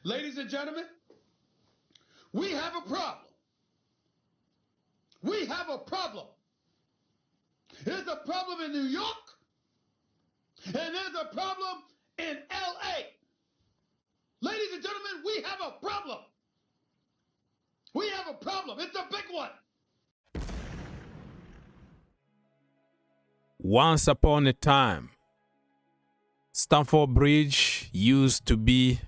Ladies and gentlemen, we have a problem. We have a problem. There's a problem in New York, and there's a problem in LA. Ladies and gentlemen, we have a problem. We have a problem. It's a big one. Once upon a time, Stamford Bridge used to be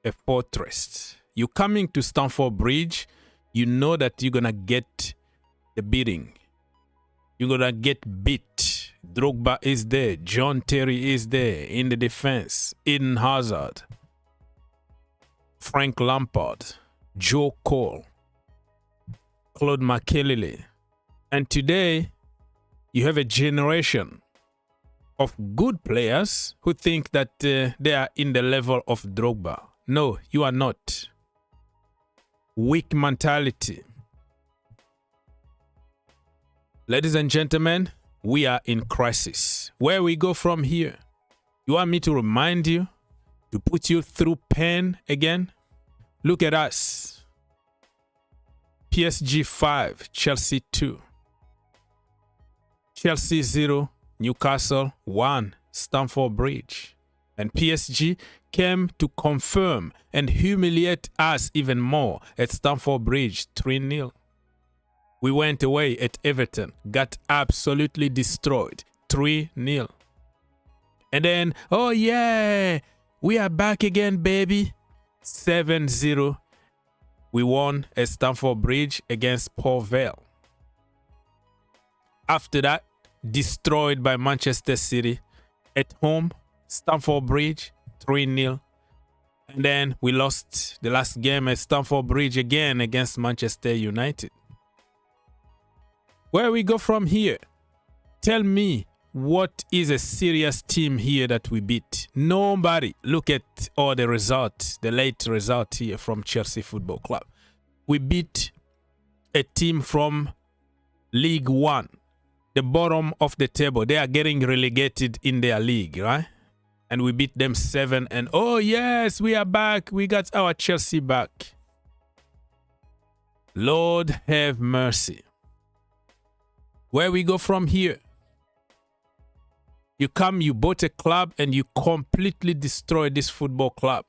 a fortress. You coming to Stamford Bridge, you know that you're gonna get the beating. You're gonna get beat. Drogba is there. John Terry is there in the defense. Eden Hazard, Frank Lampard, Joe Cole, Claude Makelele. And today, you have a generation of good players who think that they are in the level of Drogba. No, you are not. Weak mentality. Ladies and gentlemen, we are in crisis. Where we go from here? You want me to remind you, to put you through pain again? Look at us. PSG 5, Chelsea 2. Chelsea 0, Newcastle 1, Stamford Bridge. And PSG came to confirm and humiliate us even more at Stamford Bridge 3-0. We went away at Everton, got absolutely destroyed 3-0. And then, oh yeah, we are back again, baby. 7-0. We won at Stamford Bridge against Port Vale. After that, destroyed by Manchester City at home, Stamford Bridge 3-0. And then we lost the last game at Stamford Bridge again against Manchester United. Where we go from here? Tell me, what is a serious team here that we beat? Nobody. Look at all the results, the late result here from Chelsea Football Club. We beat a team from League One, the bottom of the table. They are getting relegated in their league, right? And we beat them 7. And oh yes, we are back. We got our Chelsea back. Lord have mercy. Where we go from here? You come, you bought a club and you completely destroy this football club.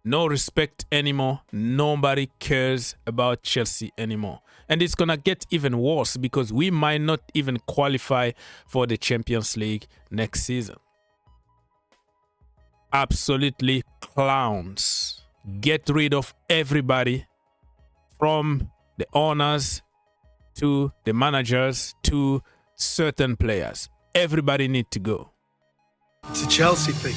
No respect anymore. Nobody cares about Chelsea anymore. And it's going to get even worse because we might not even qualify for the Champions League next season. Absolutely clowns. Get rid of everybody, from the owners to the managers to certain players. Everybody need to go. It's a Chelsea thing.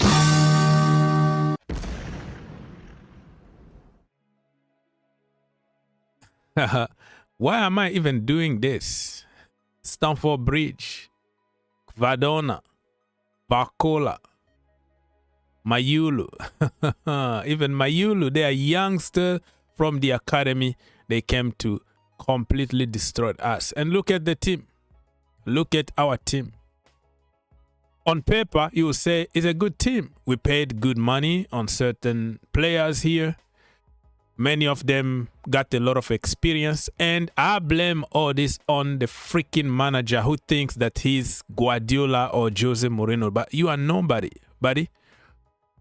Why am I even doing this? Stamford Bridge, Vadona, Barcola, Mayulu. Even Mayulu, they are youngsters from the academy. They came to completely destroy us. And look at the team. Look at our team. On paper, you will say it's a good team. We paid good money on certain players here. Many of them got a lot of experience. And I blame all this on the freaking manager who thinks that he's Guardiola or Jose Mourinho. But you are nobody, buddy.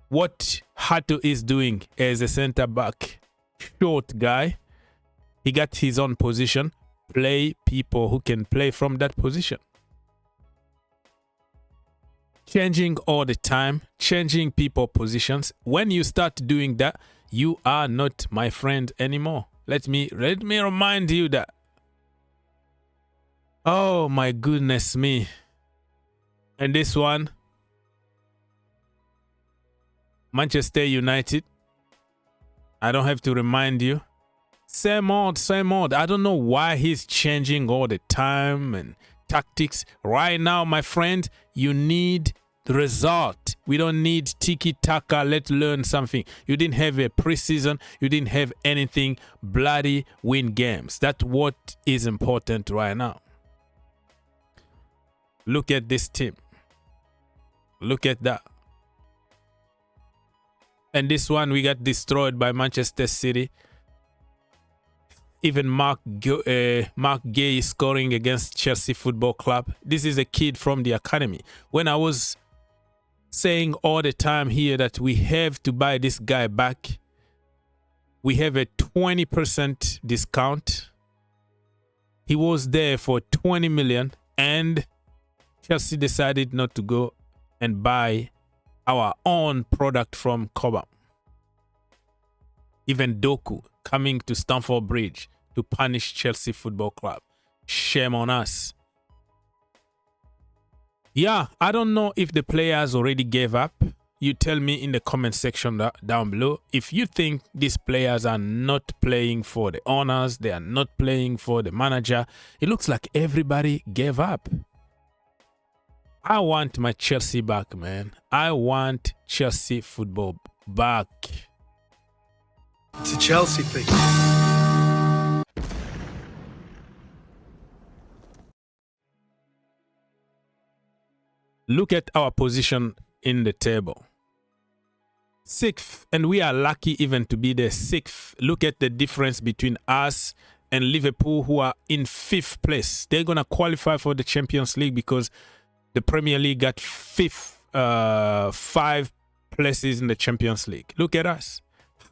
What Hato is doing as a center-back, short guy, he got his own position. Play people who can play from that position. Changing all the time, changing people positions. When you start doing that, you are not my friend anymore. Let me remind you that. Oh my goodness me. And this one, Manchester United. I don't have to remind you. Same old, same old. I don't know why he's changing all the time and tactics. Right now, my friend, you need the result. We don't need tiki-taka. Let's learn something. You didn't have a preseason. You didn't have anything. Bloody win games. That's what is important right now. Look at this team. Look at that. And this one, we got destroyed by Manchester City. Even Mark Gay scoring against Chelsea Football Club. This is a kid from the academy. When I was saying all the time here that we have to buy this guy back, we have a 20% discount. He was there for 20 million and Chelsea decided not to go and buy our own product from Cobham. Even Doku coming to Stamford Bridge to punish Chelsea Football Club. Shame on us. Yeah, I don't know if the players already gave up. You tell me in the comment section down below. If you think these players are not playing for the owners, they are not playing for the manager, it looks like everybody gave up. I want my Chelsea back, man. I want Chelsea football back. It's a Chelsea thing. Look at our position in the table. 6th, and we are lucky even to be there 6th. Look at the difference between us and Liverpool, who are in 5th place. They're going to qualify for the Champions League because the Premier League got 5th, 5 places in the Champions League. Look at us.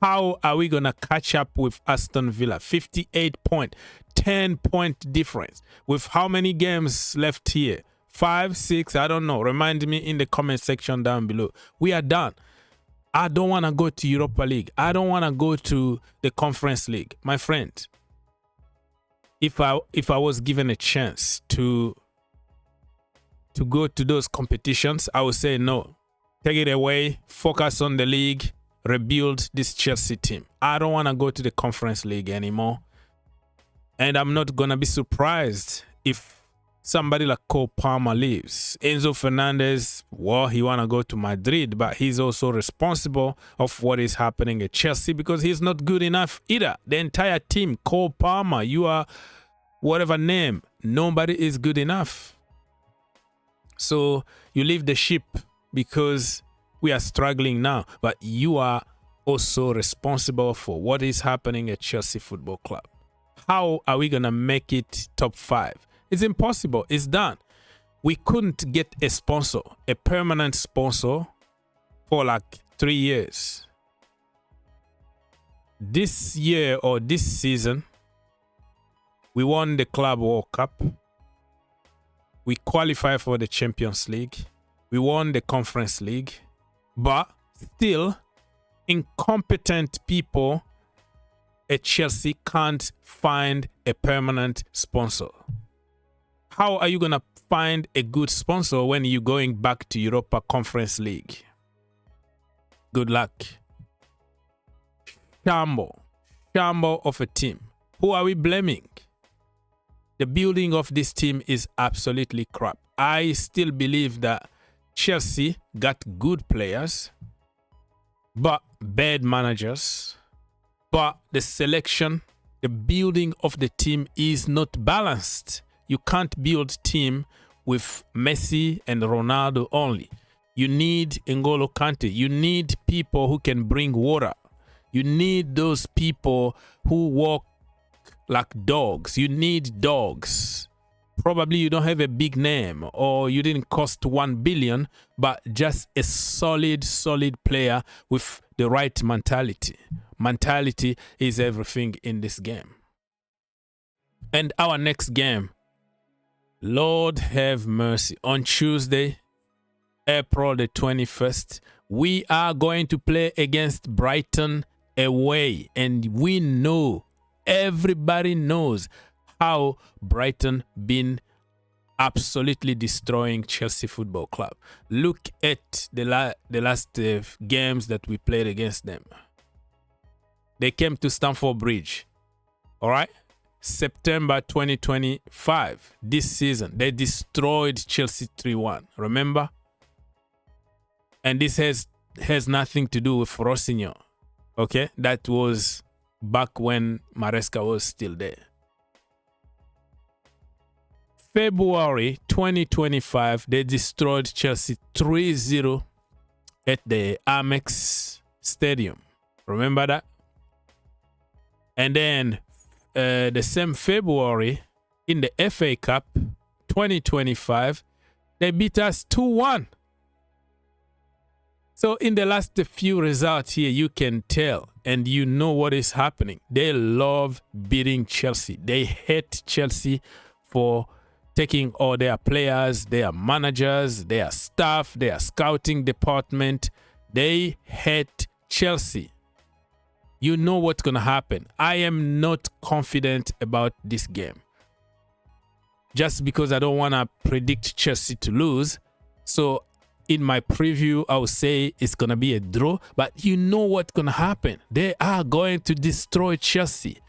How are we going to catch up with Aston Villa? 58 point, 10 point difference. With how many games left here? 5, 6, I don't know. Remind me in the comment section down below. We are done. I don't want to go to Europa League. I don't want to go to the Conference League. My friend, if I was given a chance to go to those competitions, I would say no. Take it away. Focus on the league. Rebuild this Chelsea team. I don't want to go to the Conference League anymore. And I'm not going to be surprised if somebody like Cole Palmer leaves. Enzo Fernandez, well, he want to go to Madrid, but he's also responsible of what is happening at Chelsea because he's not good enough either. The entire team, Cole Palmer, you are whatever name, nobody is good enough. So you leave the ship because we are struggling now, but you are also responsible for what is happening at Chelsea Football Club. How are we going to make it top 5? It's impossible. It's done. We couldn't get a sponsor, a permanent sponsor, for like 3 years. This year or this season, we won the Club World Cup. We qualified for the Champions League. We won the Conference League. But still, incompetent people at Chelsea can't find a permanent sponsor. How are you going to find a good sponsor when you're going back to Europa Conference League? Good luck. Shamble of a team. Who are we blaming? The building of this team is absolutely crap. I still believe that Chelsea got good players, but bad managers. But the selection, the building of the team is not balanced. You can't build team with Messi and Ronaldo only. You need N'Golo Kante. You need people who can bring water. You need those people who walk like dogs. You need dogs. Probably you don't have a big name or you didn't cost 1 billion, but just a solid player with the right mentality. Mentality is everything in this game. And our next game, Lord have mercy, on Tuesday, April the 21st, we are going to play against Brighton away. And we know, everybody knows how Brighton been absolutely destroying Chelsea Football Club. Look at the last games that we played against them. They came to Stamford Bridge. All right? September 2025, this season, they destroyed Chelsea 3-1. Remember? And this has nothing to do with Rosinho. Okay? That was back when Maresca was still there. February 2025, they destroyed Chelsea 3-0 at the Amex Stadium. Remember that? And then the same February in the FA Cup 2025, they beat us 2-1. So in the last few results here, you can tell and you know what is happening. They love beating Chelsea. They hate Chelsea for taking all their players, their managers, their staff, their scouting department. They hate Chelsea. You know what's going to happen. I am not confident about this game. Just because I don't want to predict Chelsea to lose. So in my preview, I will say it's going to be a draw. But you know what's going to happen. They are going to destroy Chelsea.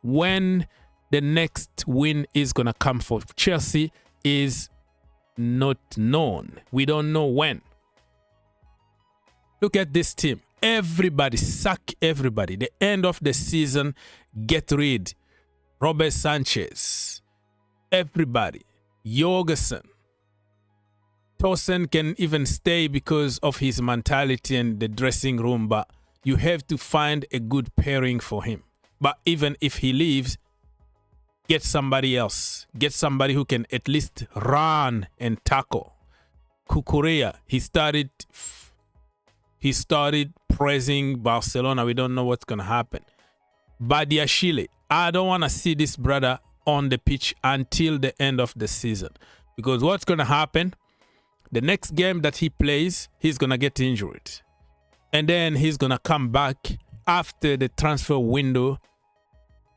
When the next win is going to come for Chelsea is not known. We don't know when. Look at this team. Everybody, sack everybody. The end of the season, get rid. Robert Sanchez. Everybody. Jorgensen. Tosin can even stay because of his mentality and the dressing room, but you have to find a good pairing for him. But even if he leaves, get somebody else. Get somebody who can at least run and tackle. Cucurella, he started pressing Barcelona. We don't know what's going to happen. Badiashile, I don't want to see this brother on the pitch until the end of the season. Because what's going to happen, the next game that he plays, he's going to get injured. And then he's going to come back after the transfer window,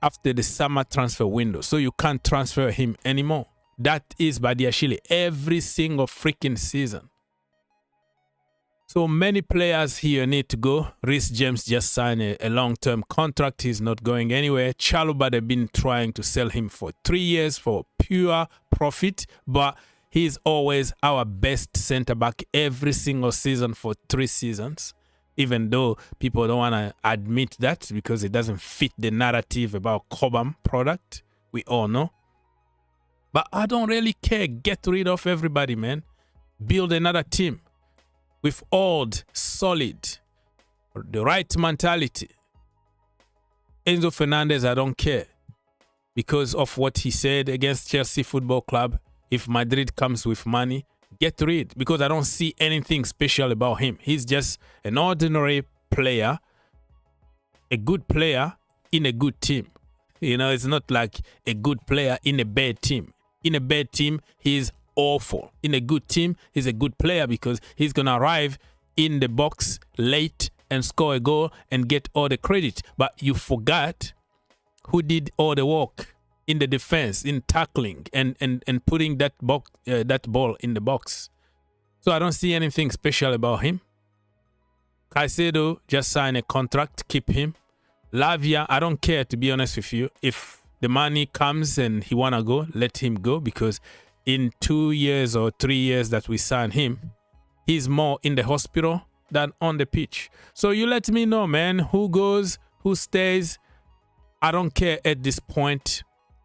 after the summer transfer window. So you can't transfer him anymore. That is Badiashile every single freaking season. So many players here need to go. Reece James just signed a long-term contract. He's not going anywhere. Chalobah, they've been trying to sell him for 3 years for pure profit, but he's always our best centre-back every single season for 3 seasons, even though people don't want to admit that because it doesn't fit the narrative about Cobham product. We all know. But I don't really care. Get rid of everybody, man. Build another team with old, solid, the right mentality. Enzo Fernandez, I don't care because of what he said against Chelsea Football Club. If Madrid comes with money, get rid, because I don't see anything special about him. He's just an ordinary player, a good player in a good team. You know, it's not like a good player in a bad team. In a bad team, he's awful. In a good team, he's a good player because he's going to arrive in the box late and score a goal and get all the credit. But you forgot who did all the work in the defense, in tackling and putting that ball in the box. So I don't see anything special about him. Caicedo just signed a contract, keep him. Lavia, I don't care, to be honest with you. If the money comes and he want to go, let him go, because in 2 years or 3 years that we sign him, he's more in the hospital than on the pitch. So you let me know, man, who goes, who stays. I don't care at this point.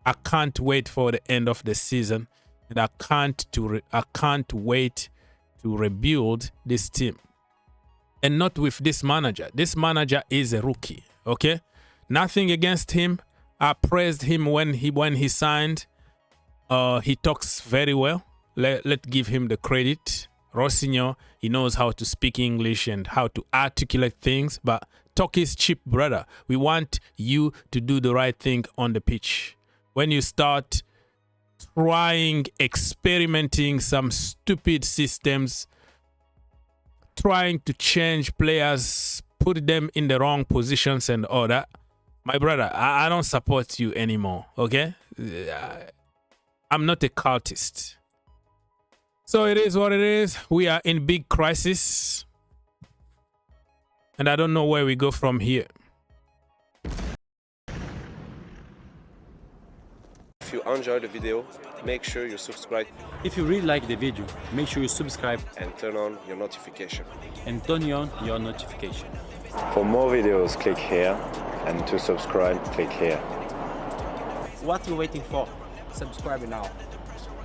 I can't wait for the end of the season, and I can't wait to rebuild this team. And not with this manager. This manager is a rookie, okay? Nothing against him. I praised him when he signed. He talks very well. Let's give him the credit. Rossignol, he knows how to speak English and how to articulate things, but talk is cheap, brother. We want you to do the right thing on the pitch. When you start experimenting some stupid systems, trying to change players, put them in the wrong positions and all that, my brother, I don't support you anymore, okay? I'm not a cultist. So it is what it is. We are in big crisis, and I don't know where we go from here. If you enjoyed the video, make sure you subscribe If you really like the video, make sure you subscribe and turn on your notification. and turn on your notification. For more videos, click here, and to subscribe, click here. What are you waiting for? Subscribe now.